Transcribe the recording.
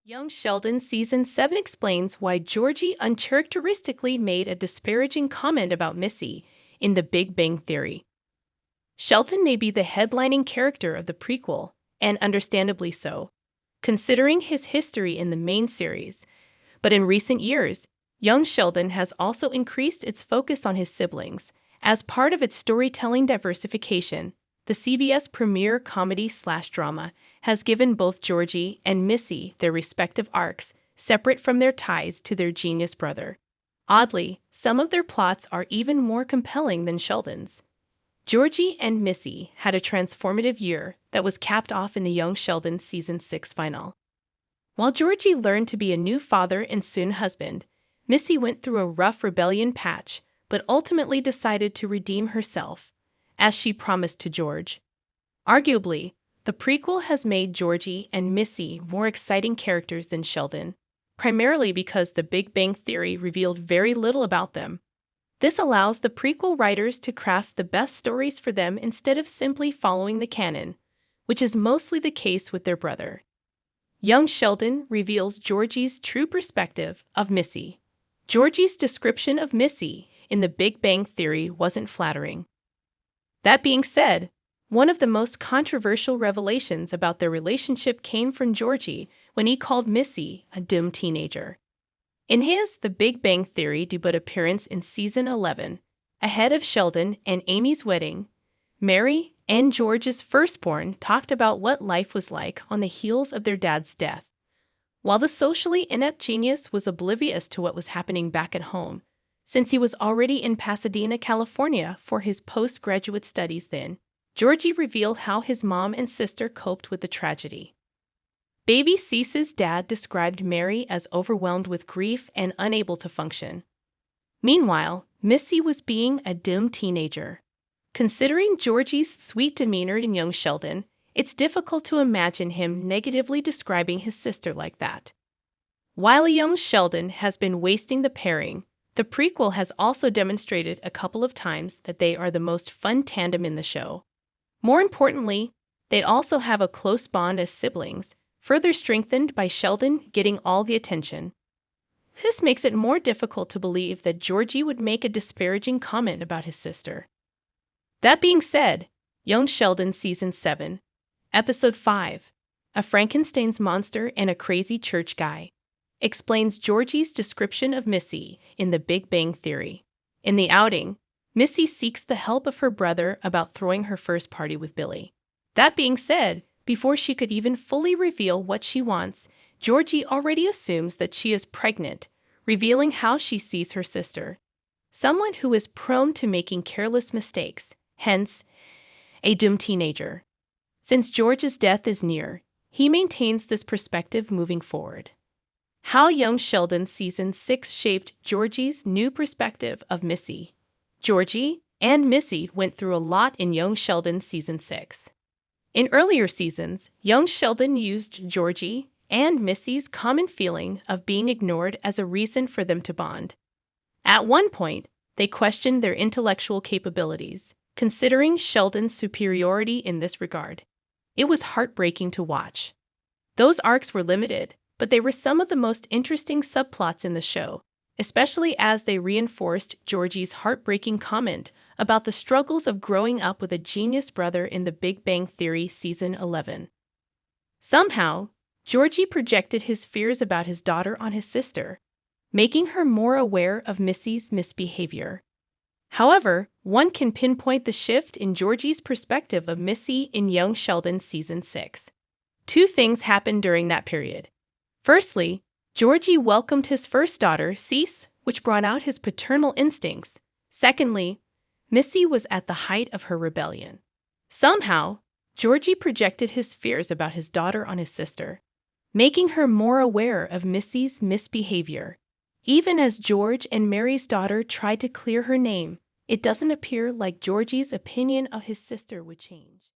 Young Sheldon Season 7 explains why Georgie uncharacteristically made a disparaging comment about Missy in The Big Bang Theory. Sheldon may be the headlining character of the prequel, and understandably so, considering his history in the main series. But in recent years, young Sheldon has also increased its focus on his siblings. As part of its storytelling diversification, the CBS premiere comedy/drama has given both Georgie and Missy their respective arcs, separate from their ties to their genius brother. Oddly, some of their plots are even more compelling than Sheldon's. Georgie and Missy had a transformative year that was capped off in the Young Sheldon Season 6 final. While Georgie learned to be a new father and soon husband, Missy went through a rough rebellion patch, but ultimately decided to redeem herself, as she promised to George. Arguably, the prequel has made Georgie and Missy more exciting characters than Sheldon, primarily because The Big Bang Theory revealed very little about them. This allows the prequel writers to craft the best stories for them instead of simply following the canon, which is mostly the case with their brother. Young Sheldon reveals Georgie's true perspective of Missy. Georgie's description of Missy in The Big Bang Theory wasn't flattering. That being said, one of the most controversial revelations about their relationship came from Georgie when he called Missy a dumb teenager. In his The Big Bang Theory debut appearance in Season 11, ahead of Sheldon and Amy's wedding, Mary and George's firstborn talked about what life was like on the heels of their dad's death. While the socially inept genius was oblivious to what was happening back at home, since he was already in Pasadena, California for his postgraduate studies then, Georgie revealed how his mom and sister coped with the tragedy. Baby Cease's dad described Mary as overwhelmed with grief and unable to function. Meanwhile, Missy was being a dumb teenager. Considering Georgie's sweet demeanor in Young Sheldon, it's difficult to imagine him negatively describing his sister like that. While Young Sheldon has been wasting the pairing, the prequel has also demonstrated a couple of times that they are the most fun tandem in the show. More importantly, they also have a close bond as siblings, further strengthened by Sheldon getting all the attention. This makes it more difficult to believe that Georgie would make a disparaging comment about his sister. That being said, Young Sheldon Season 7, Episode 5, A Frankenstein's Monster and a Crazy Church Guy, explains Georgie's description of Missy in The Big Bang Theory. In the outing, Missy seeks the help of her brother about throwing her first party with Billy. That being said, before she could even fully reveal what she wants, Georgie already assumes that she is pregnant, revealing how she sees her sister. Someone who is prone to making careless mistakes, hence, a dumb teenager. Since George's death is near, he maintains this perspective moving forward. How Young Sheldon Season 6 shaped Georgie's new perspective of Missy. Georgie and Missy went through a lot in Young Sheldon Season 6. In earlier seasons, Young Sheldon used Georgie and Missy's common feeling of being ignored as a reason for them to bond. At one point, they questioned their intellectual capabilities, considering Sheldon's superiority in this regard. It was heartbreaking to watch. Those arcs were limited, but they were some of the most interesting subplots in the show, especially as they reinforced Georgie's heartbreaking comment about the struggles of growing up with a genius brother in The Big Bang Theory Season 11. Somehow, Georgie projected his fears about his daughter on his sister, making her more aware of Missy's misbehavior. However, one can pinpoint the shift in Georgie's perspective of Missy in Young Sheldon Season 6. Two things happened during that period. Firstly, Georgie welcomed his first daughter, Cease, which brought out his paternal instincts. Secondly, Missy was at the height of her rebellion. Somehow, Georgie projected his fears about his daughter on his sister, making her more aware of Missy's misbehavior. Even as George and Mary's daughter tried to clear her name, it doesn't appear like Georgie's opinion of his sister would change.